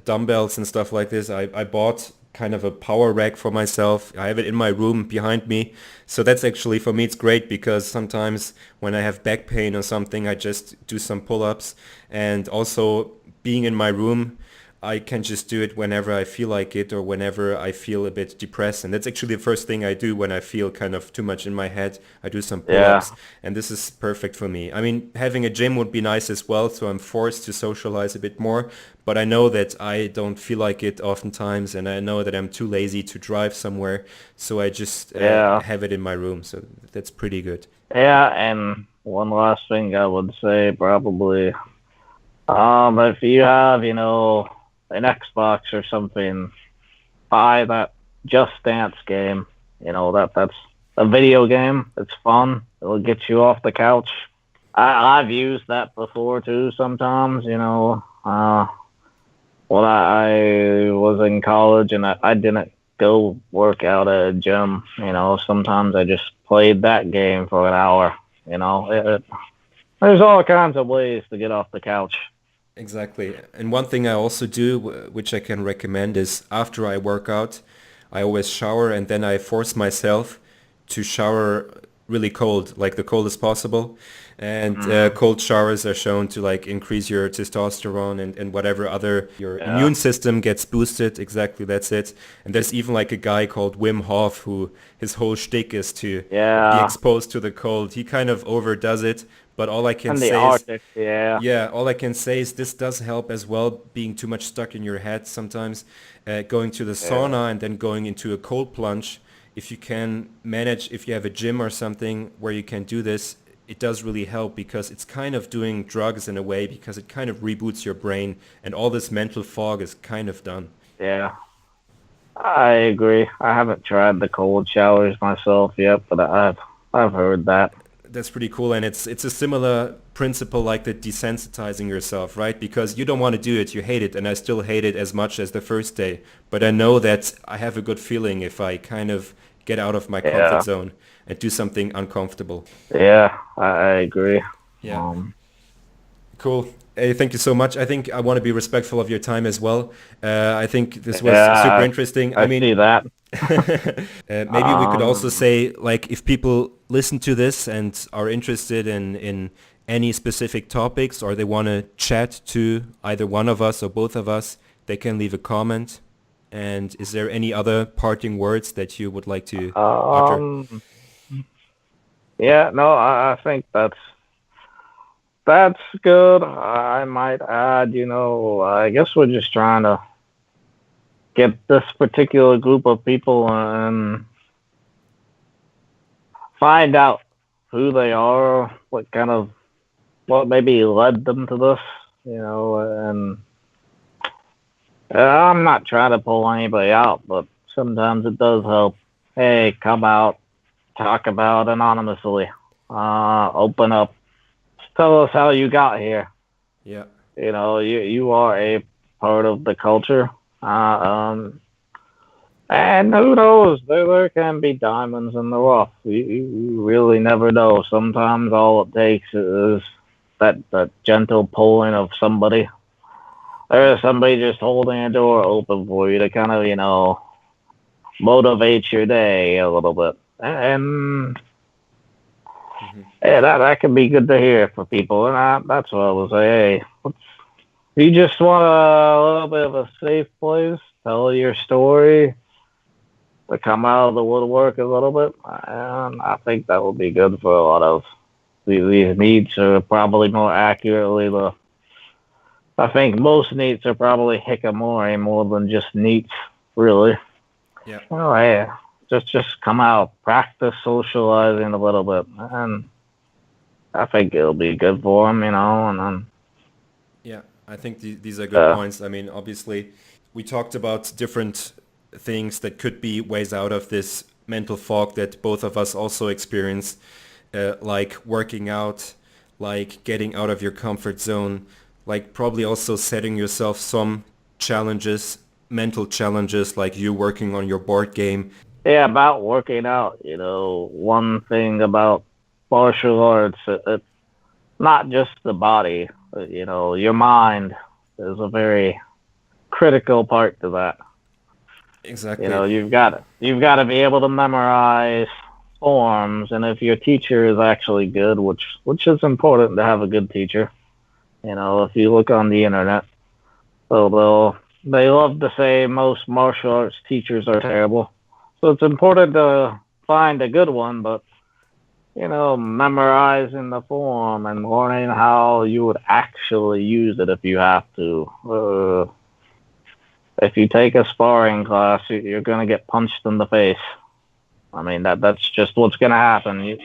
dumbbells and stuff like this. I bought kind of a power rack for myself. I have it in my room behind me. So that's actually for me it's great because sometimes when I have back pain or something, I just do some pull-ups. And also being in my room, I can just do it whenever I feel like it or whenever I feel a bit depressed. And that's actually the first thing I do when I feel kind of too much in my head. I do some Yeah, pull-ups, and this is perfect for me. I mean, having a gym would be nice as well, so I'm forced to socialize a bit more. But I know that I don't feel like it oftentimes, and I know that I'm too lazy to drive somewhere, so I just yeah, have it in my room. So that's pretty good. yeah. And one last thing I would say, probably, if you have, an Xbox or something, buy that Just Dance game. That's a video game. It's fun. It'll get you off the couch. I've used that before too. Sometimes, when I was in college and I didn't go work out at a gym, sometimes I just played that game for an hour. There's all kinds of ways to get off the couch. Exactly. And one thing I also do, which I can recommend, is after I work out, I always shower and then I force myself to shower really cold, like the coldest possible. And Mm, cold showers are shown to like increase your testosterone and whatever other, your yeah, immune system gets boosted. Exactly, that's it. And there's even like a guy called Wim Hof who his whole shtick is to be yeah, exposed to the cold. He kind of overdoes it, but all I can and the say is Arctic, yeah, yeah, all I can say is this does help as well, being too much stuck in your head sometimes. Going to the yeah, sauna and then going into a cold plunge, if you can manage, if you have a gym or something where you can do this, it does really help because it's kind of doing drugs in a way because it kind of reboots your brain and all this mental fog is kind of done. yeah. I agree. I haven't tried the cold showers myself yet, but I've heard that. That's pretty cool, and it's a similar principle like the desensitizing yourself, right? Because you don't want to do it, you hate it, and I still hate it as much as the first day. But I know that I have a good feeling if I kind of get out of my comfort Yeah, zone and do something uncomfortable. yeah, I agree. Yeah, Um, cool. Hey, thank you so much. I think I want to be respectful of your time as well. I think this was super yeah, interesting. I I mean, see that. maybe we could also Um, say, like, if people listen to this and are interested in any specific topics or they want to chat to either one of us or both of us, they can leave a comment. And is there any other parting words that you would like to utter? um, yeah, no, I think that's good. I might add, I guess we're just trying to get this particular group of people and find out who they are, what maybe led them to this, and I'm not trying to pull anybody out, but sometimes it does help. Hey, come out, talk about anonymously, open up, tell us how you got here. Yeah. You are a part of the culture. Uh, um, and who knows? There can be diamonds in the rough. You really never know. Sometimes all it takes is that gentle pulling of somebody. There is somebody just holding a door open for you to kind of, motivate your day a little bit. And Hmm. yeah, that can be good to hear for people. And that's what I would say. Hey, you just want a little bit of a safe place, tell your story, to come out of the woodwork a little bit, and I think that will be good for a lot of these needs. Are probably more accurately the. I think most needs are probably hikikomori more than just needs, really. Yeah. Oh yeah, just come out, practice socializing a little bit, and I think it'll be good for them, And then Yeah, I think these are good uh, points. I mean, obviously, we talked about different things that could be ways out of this mental fog that both of us also experience, like working out, like getting out of your comfort zone, like probably also setting yourself some challenges, mental challenges, like you working on your board game. yeah, about working out. One thing about martial arts, it's not just the body. Your mind is a very critical part to that. Exactly. You've got to be able to memorize forms, and if your teacher is actually good, which is important to have a good teacher. If you look on the internet, they'll they love to say most martial arts teachers are terrible. So it's important to find a good one, but memorizing the form and learning how you would actually use it if you have to. If you take a sparring class, you're gonna get punched in the face. I mean that's just what's gonna happen. You're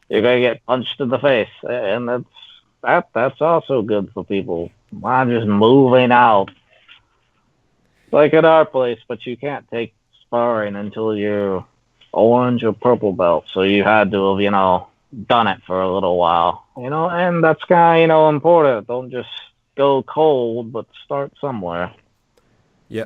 Yep. gonna get punched in the face, and that's also good for people. Not just moving out like at our place, but you can't take sparring until you're orange or purple belt. So you had to have, done it for a little while, and that's kind of, important. Don't just go cold, but start somewhere. Yeah,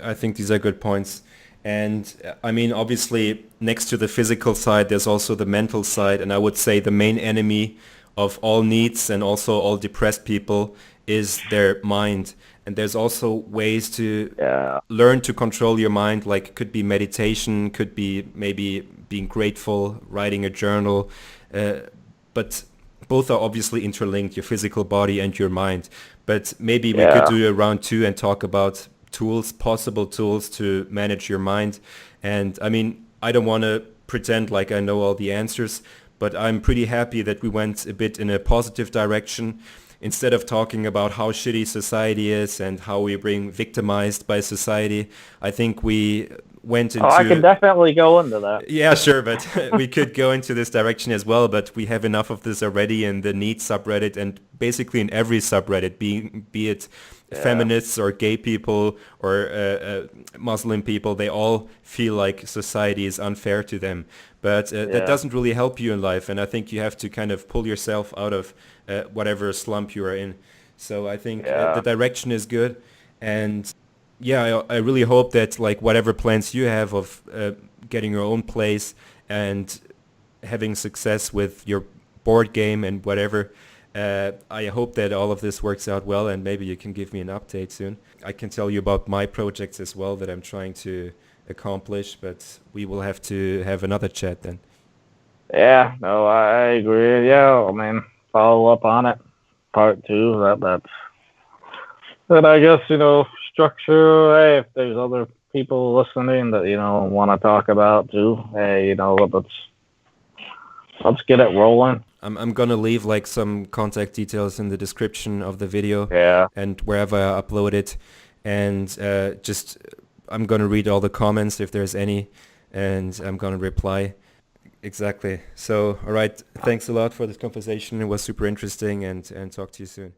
I think these are good points. And I mean, obviously, next to the physical side, there's also the mental side. And I would say the main enemy of all needs and also all depressed people is their mind. And there's also ways to Yeah, learn to control your mind, like could be meditation, could be maybe being grateful, writing a journal. Uh, but both are obviously interlinked, your physical body and your mind. But maybe we could yeah, do a round two and talk about tools, possible tools to manage your mind. And I mean, I don't want to pretend like I know all the answers, but I'm pretty happy that we went a bit in a positive direction. Instead of talking about how shitty society is and how we're being victimized by society, I think we went oh, I can into definitely go into that. yeah, sure, but we could go into this direction as well, but we have enough of this already in the NEET subreddit and basically in every subreddit, be it Yeah, feminists or gay people or Muslim people, they all feel like society is unfair to them. But that yeah, doesn't really help you in life, and I think you have to kind of pull yourself out of whatever slump you are in. So I think the yeah, direction is good, and yeah, I really hope that like whatever plans you have of getting your own place and having success with your board game and whatever, I hope that all of this works out well and maybe you can give me an update soon. I can tell you about my projects as well that I'm trying to accomplish, but we will have to have another chat then. yeah. No, I agree. Yeah, I mean, follow up on it. Part two. That I guess structure. Hey, if there's other people listening that want to talk about too, hey, let's get it rolling. I'm gonna leave like some contact details in the description of the video Yeah. and wherever I upload it, and just I'm gonna read all the comments if there's any, and I'm gonna reply. Exactly. So, all right. Thanks a lot for this conversation. It was super interesting, and talk to you soon.